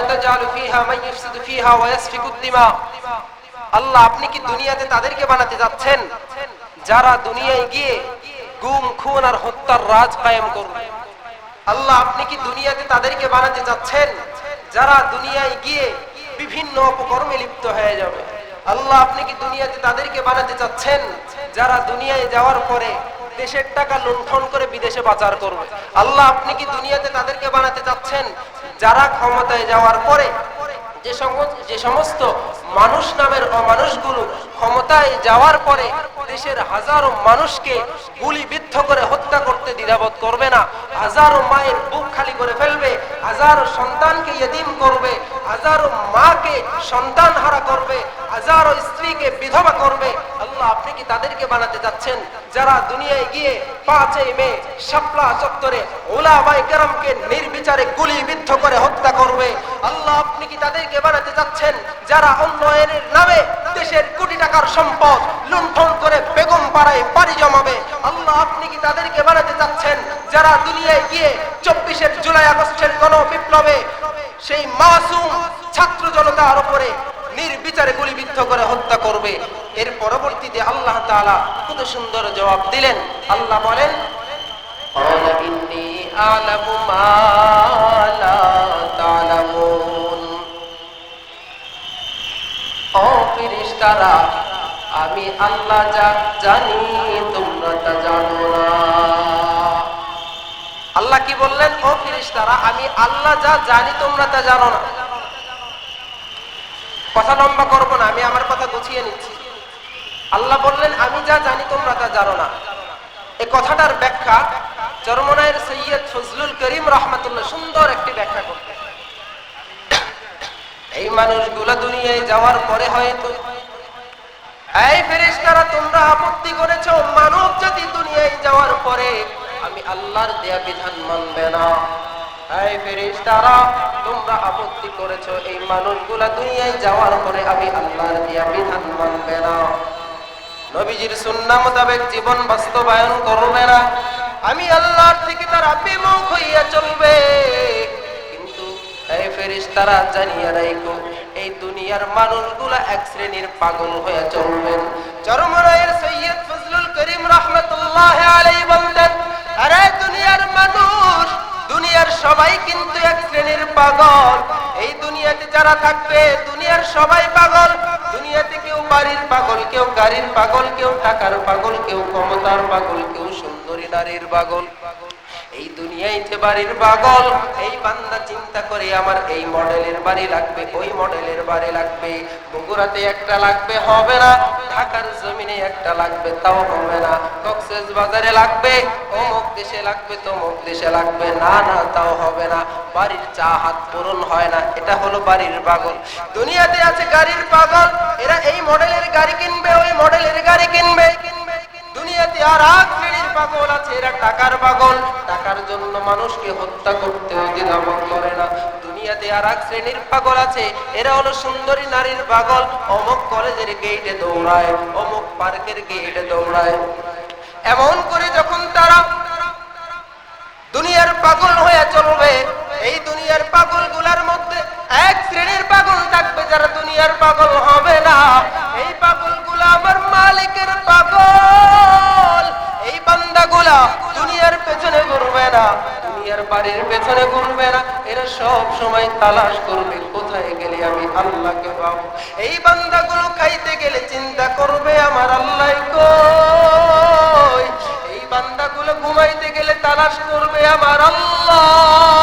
তাজালু ফিহা মান ইফসিদু ফিহা ওয়া ইয়াসফিকুদ দিমা। আল্লাহ আপনি কি দুনিয়াতে তাদেরকে বানাতে যাচ্ছেন যারা দুনিয়ায় গিয়ে গুম খুন আর হত্যার রাজ কায়েম করবে? আল্লাহ আপনি কি দুনিয়াতে তাদেরকে বানাতে যাচ্ছেন যারা দুনিয়ায় গিয়ে বিভিন্ন অপকর্মে লিপ্ত হয়ে যাবে? আল্লাহ আপনি কি দুনিয়াতে তাদেরকে বানাতে চাচ্ছেন যারা দুনিয়ায় যাওয়ার পরে দেশের টাকা লুণ্ঠন করে বিদেশে পাচার করবে? আল্লাহ আপনি কি দুনিয়াতে তাদেরকে বানাতে চাচ্ছেন যারা ক্ষমতায় যাওয়ার পরে যে সমস্ত মানুষ নামের অমানুষগুলো ক্ষমতায় যাওয়ার পরে দেশের হাজারো মানুষকে গুলিবিদ্ধ করে হত্যা করতে দ্বিধাবোধ করবে না, হাজারো মায়ের বুক খালি করে ফেলবে, হাজারো সন্তানকে ইয়েতিম করবে, হাজারো মাকে সন্তান হারা করবে, হাজারো স্ত্রীকে বিধবা করবে? আল্লাহ আপনি কি তাদেরকে বানাতে যাচ্ছেন যারা দুনিয়ায় গিয়ে 5ই মে শাপলা চত্বরে উলামায়ে কেরামকে নির্বিচারে গুলিবিদ্ধ করে হত্যা করবে? আল্লাহ আপনি কি তাদেরকে বানাতে যাচ্ছেন যারা উন্নয়নের নামে দেশের কোটি টাকার সম্পদ লুণ্ঠন করে বেগম পাড়ায় পাড়ি জমাবে? আল্লাহ আপনি কি তাদেরকে বানাতে যাচ্ছেন যারা দুনিয়ায় গিয়ে 24 জুলাই আগস্টের গণবিপ্লবে সেই মাসুম ছাত্র জনতার উপরে নির্বিচারে গুলিবিদ্ধ করে হত্যা করবে? এর পরবর্তীতে আল্লাহ তাআলা কত সুন্দর জবাব দিলেন। আল্লাহ বলেন, ক্বালা ইন্নী আ'লামু মা লা তা'লামুন। ও ফেরেশতারা, আমি আল্লাহ যা জানি তোমরা তা জানো না। আল্লাহ কি বললেন? ও ফেরেশতারা, আমি আল্লাহ যা জানি তোমরা তা জানো না। কথা লম্বা করবো না, আমি আমার কথা গুছিয়ে নিচ্ছি। আল্লাহ বললেন আমি যা জানি তোমরা তা জানো না। এই কথাটার ব্যাখ্যা চরমনায়ের সৈয়দ ফজলুল করিম রাহমাতুল্লাহ সুন্দর একটি ব্যাখ্যা করতেন। এই মানুষগুলা দুনিয়ায় যাওয়ার পরে হয়তো, এই ফেরেশতারা তোমরা আপত্তি করেছো মানব জাতি দুনিয়ায় যাওয়ার পরে আমি আল্লাহর দেয়া বিধান মানবে না। এই ফেরেশতারা তোমরা আপত্তি করেছো এই মানুষগুলা দুনিয়ায় যাওয়ার পরে আমি আল্লাহর দেয়া বিধান মানবে না, নবীজির সুন্নাহ মোতাবেক জীবন বাস্তবায়ন করবে না, আমি আল্লাহর থেকে তারা বিমুখ হইয়া চলবে। কিন্তু এই ফেরেশতারা জানিয়ে রাখো, এই দুনিয়ার মানুষগুলা এক শ্রেণীর পাগল হয়ে চলবেন। চরমনায়ের সৈয়দ ফজলুল করিম রাহমাতুল্লাহ আলাইহি বলতেন, আরে দুনিয়ার মানুষ, দুনিয়ার সবাই কিন্তু এক শ্রেণীর পাগল। এই দুনিয়াতে যারা থাকবে দুনিয়ার সবাই পাগল। দুনিয়াতে কেউ বাড়ির পাগল, কেউ গাড়ির পাগল, কেউ টাকার পাগল, কেউ ক্ষমতার পাগল, কেউ সুন্দরী নারীর পাগল। এই দুনিয়াতে বাড়ির পাগল। এই বান্দা চিন্তা করে আমার এই মডেলের বাড়ি লাগবে, ওই মডেলের বাড়ি লাগবে, বগুড়াতে একটা লাগবে, হবে না, ঢাকার জমিনে একটা লাগবে, তাও হবে না, কক্সবাজারে লাগবে, অমুক দেশে লাগবে, তমুক দেশে লাগবে, না না তাও হবে না, বাড়ির চাহাত পূরণ হয় না। এটা হলো বাড়ির পাগল। দুনিয়াতে আছে গাড়ির পাগল, এরা এই মডেলের গাড়ি কিনবে, ওই মডেলের গাড়ি কিনবে। দুনিয়াতে আর এক শ্রেণীর পাগল আছে, এরা টাকার পাগল, টাকার জন্য মানুষকে হত্যা করতেও দ্বিধাবোধ করে না। দুনিয়াতে আর এক শ্রেণীর পাগল আছে, এরা হলো সুন্দরী নারীর পাগল, অমুক কলেজের গেটে দৌড়ায়, অমুক পার্কের গেটে দৌড়ায়। এমন করে যখন তারা দুনিয়ার পাগল হয়ে চলবে, এই দুনিয়ার পাগল গুলার মধ্যে এক শ্রেণীর পাগল থাকবে যারা দুনিয়ার পাগল হবে না। এই পাগল গুলা আমার মালিকের পাগল। এই বান্দাগুলা দুনিয়ার পেছনে ঘুরবে না, দুনিয়ার বাড়ির পেছনে ঘুরবে না, এরা সব সময় তালাশ করবে কোথায় গেলে আমি আল্লাহকে পাবো। এই বান্দাগুলো খাইতে গেলে চিন্তা করবে আমার আল্লাহ কই। এই বান্দাগুলো ঘুমাইতে গেলে তালাশ করবে আমার আল্লাহ